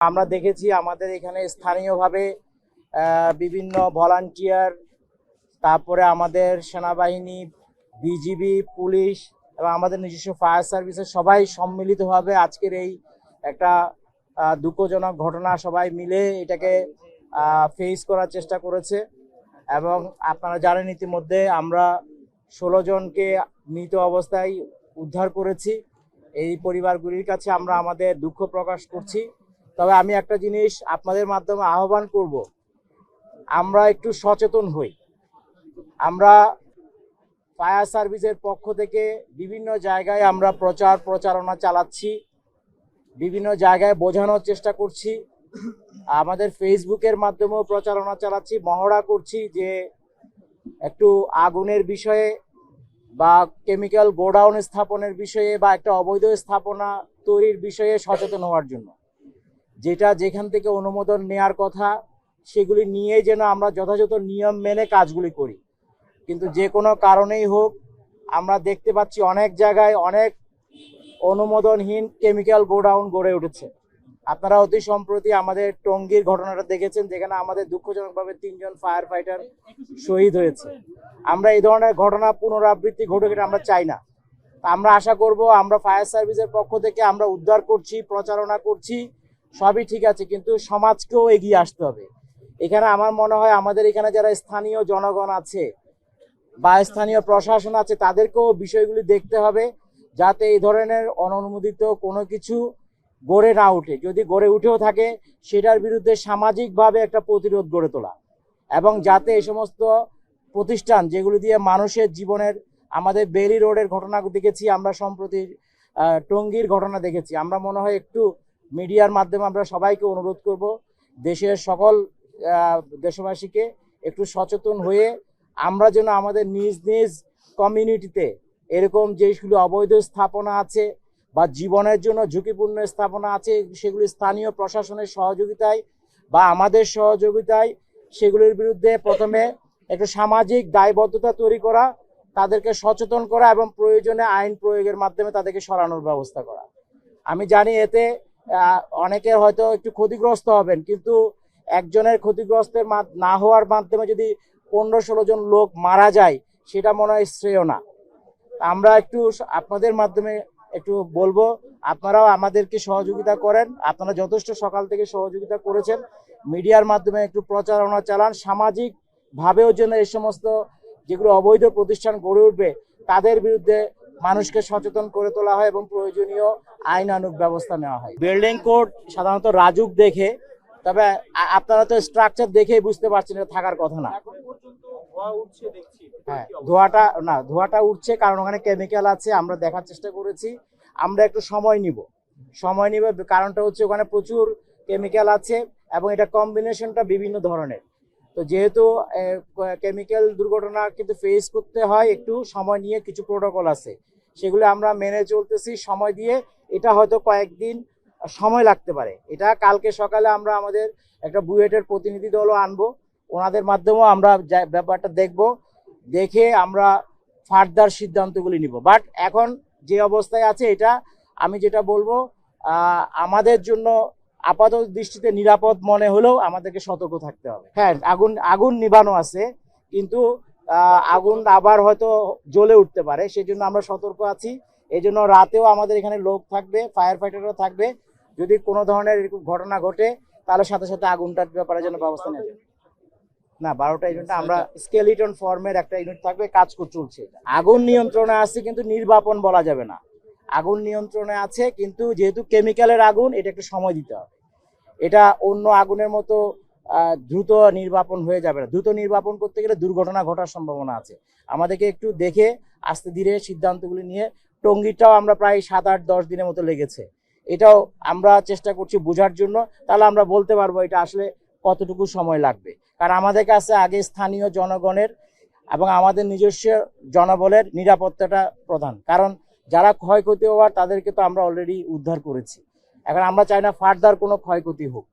আমরা দেখেছি আমাদের এখানে স্থানীয়ভাবে বিভিন্ন ভলান্টিয়ার, তারপরে আমাদের সেনাবাহিনী, বিজিবি, পুলিশ এবং আমাদের নিজস্ব ফায়ার সার্ভিসের সবাই সম্মিলিতভাবে আজকের এই একটা দুঃখজনক ঘটনা সবাই মিলে এটাকে ফেস করার চেষ্টা করেছে। এবং আপনারা জানেন ইতিমধ্যে আমরা 16 জনকে মৃত অবস্থায় উদ্ধার করেছি। এই পরিবারগুলির কাছে আমরা আমাদের দুঃখ প্রকাশ করছি। তবে আমি একটা জিনিস আপনাদের মাধ্যমে আহ্বান করব, আমরা একটু সচেতন হই। আমরা ফায়ার সার্ভিসের পক্ষ থেকে বিভিন্ন জায়গায় আমরা প্রচারণা চালাচ্ছি, বিভিন্ন জায়গায় বোঝানোর চেষ্টা করছি, আমাদের ফেসবুকের মাধ্যমেও প্রচারণা চালাচ্ছি, মহড়া করছি যে একটু আগুনের বিষয়ে বা কেমিক্যাল গোডাউন স্থাপনের বিষয়ে বা একটা অবৈধ স্থাপনা তৈরির বিষয়ে সচেতন হওয়ার জন্য, যেটা যেখান থেকে অনুমোদন নেয়ার কথা সেগুলি নিয়ে যেন আমরা যথাযথ নিয়ম মেনে কাজগুলি করি। কিন্তু যে কোনো কারণেই হোক আমরা দেখতে পাচ্ছি অনেক জায়গায় অনেক অনুমোদনহীন কেমিক্যাল গোডাউন গড়ে উঠেছে। আপনারা অতি সম্প্রতি আমাদের টঙ্গীর ঘটনাটা দেখেছেন, যেখানে আমাদের দুঃখজনকভাবে 3 জন ফায়ার ফাইটার শহীদ হয়েছে। আমরা এই ধরনের ঘটনা পুনরাবৃত্তি ঘটুক, এটা আমরা চাই না। আমরা আশা করব আমরা ফায়ার সার্ভিসের পক্ষ থেকে আমরা উদ্ধার করছি, প্রচারণা করছি, সবই ঠিক আছে, কিন্তু সমাজকেও এগিয়ে আসতে হবে। এখানে আমার মনে হয় আমাদের এখানে যারা স্থানীয় জনগণ আছে বা স্থানীয় প্রশাসন আছে তাদেরকেও বিষয়গুলি দেখতে হবে, যাতে এই ধরনের অননুমোদিত কোনো কিছু গড়ে না উঠে। যদি গড়ে উঠেও থাকে সেটার বিরুদ্ধে সামাজিকভাবে একটা প্রতিরোধ গড়ে তোলা, এবং যাতে এই সমস্ত প্রতিষ্ঠান যেগুলি দিয়ে মানুষের জীবনের, আমাদের বেলি রোডের ঘটনা দেখেছি, আমরা সম্প্রতি টঙ্গীর ঘটনা দেখেছি। আমরা মনে হয় একটু মিডিয়ার মাধ্যমে আমরা সবাইকে অনুরোধ করব, দেশের সকল দেশবাসীকে একটু সচেতন হয়ে আমরা যেন আমাদের নিজ নিজ কমিউনিটিতে এরকম যেগুলো অবৈধ স্থাপনা আছে বা জীবনের জন্য ঝুঁকিপূর্ণ স্থাপনা আছে সেগুলি স্থানীয় প্রশাসনের সহযোগিতায় বা আমাদের সহযোগিতায় সেগুলির বিরুদ্ধে প্রথমে একটু সামাজিক দায়বদ্ধতা তৈরি করা, তাদেরকে সচেতন করা এবং প্রয়োজনে আইন প্রয়োগের মাধ্যমে তাদেরকে সরানোর ব্যবস্থা করা। আমি জানি এতে অনেকের হয়তো একটু ক্ষতিগ্রস্ত হবেন, কিন্তু একজনের ক্ষতিগ্রস্তের না হওয়ার মাধ্যমে যদি 15-16 জন লোক মারা যায় সেটা মনে হয় শ্রেয় না। আমরা একটু আপনাদের মাধ্যমে একটু বলবো, আপনারাও আমাদেরকে সহযোগিতা করেন। আপনারা যথেষ্ট সকাল থেকে সহযোগিতা করেছেন, মিডিয়ার মাধ্যমে একটু প্রচারণা চালান, সামাজিক ভাবেও যেন এই সমস্ত যেগুলো অবৈধ প্রতিষ্ঠান গড়ে উঠবে তাদের বিরুদ্ধে মানুষকে সচেতন করে তোলা হয় এবং প্রয়োজনীয় আইনানুগ ব্যবস্থা নেওয়া হয়। বিল্ডিং কোড সাধারণত রাজুক দেখে, তবে আপনারা তো স্ট্রাকচার দেখেই বুঝতে পারছেন এটা থাকার কথা না। হ্যাঁ, ধোঁয়াটা উঠছে কারণ ওখানে কেমিক্যাল আছে। আমরা দেখার চেষ্টা করেছি, আমরা একটু সময় নিব। কারণটা হচ্ছে ওখানে প্রচুর কেমিক্যাল আছে এবং এটা কম্বিনেশনটা বিভিন্ন ধরনের। তো যেহেতু কেমিক্যাল দুর্ঘটনা কিন্তু ফেস করতে হয়, একটু সময় নিয়ে কিছু প্রোটোকল আছে, সেগুলো আমরা মেনে চলতেছি সময় দিয়ে। এটা হয়তো কয়েকদিন সময় লাগতে পারে। এটা কালকে সকালে আমরা আমাদের একটা বুয়েটের প্রতিনিধি দলও আনবো, ওনাদের মাধ্যমেও আমরা ব্যাপারটা দেখব, দেখে আমরা ফার্দার সিদ্ধান্তগুলি নিব। বাট এখন যে অবস্থায় আছে এটা আমি যেটা বলবো, আমাদের জন্য আপাত দৃষ্টিতে নিরাপদ মনে হলেও আমাদেরকে সতর্ক থাকতে হবে। হ্যাঁ, আগুন নিভানো আছে, কিন্তু আগুন আবার হয়তো জ্বলে উঠতে পারে, সেই জন্য আমরা সতর্ক আছি। এই জন্য রাতেও আমাদের এখানে লোক থাকবে, ফায়ার ফাইটারও থাকবে। যদি কোনো ধরনের ঘটনা ঘটে তাহলে সাথে সাথে আগুনটার ব্যাপারে যেন ব্যবস্থা নেওয়া যায়। না, 12টা ইউনিট আমরা স্কেলিটন ফর্মের একটা ইউনিট থাকবে, কাজ চলছে। আগুন নিয়ন্ত্রণে আছে কিন্তু নির্বাপন বলা যাবে না। আগুন নিয়ন্ত্রণে আছে, কিন্তু যেহেতু কেমিক্যালের আগুন, এটা একটু সময় দিতে হবে। এটা অন্য আগুনের মতো দ্রুত নির্বাপন হয়ে যাবে না। দ্রুত নির্বাপন করতে গেলে দুর্ঘটনা ঘটার সম্ভাবনা আছে। আমাদেরকে একটু দেখে আস্তে ধীরে সিদ্ধান্তগুলি নিয়ে, টঙ্গীটাও আমরা প্রায় 7-8-10 দিনের মতো লেগেছে, এটাও আমরা চেষ্টা করছি বোঝার জন্য। তাহলে আমরা বলতে পারবো এটা আসলে কতটুকু সময় লাগবে। কারণ আমাদের কাছে আগে স্থানীয় জনগণের এবং আমাদের নিজস্ব জনবলের নিরাপত্তাটা প্রধান। কারণ যারা ক্ষয়ক্ষতি হওয়ার তাদেরকে তো আমরা অলরেডি উদ্ধার করেছি। এখন আমরা চাই না ফার্দার কোনো ক্ষয়ক্ষতি হোক।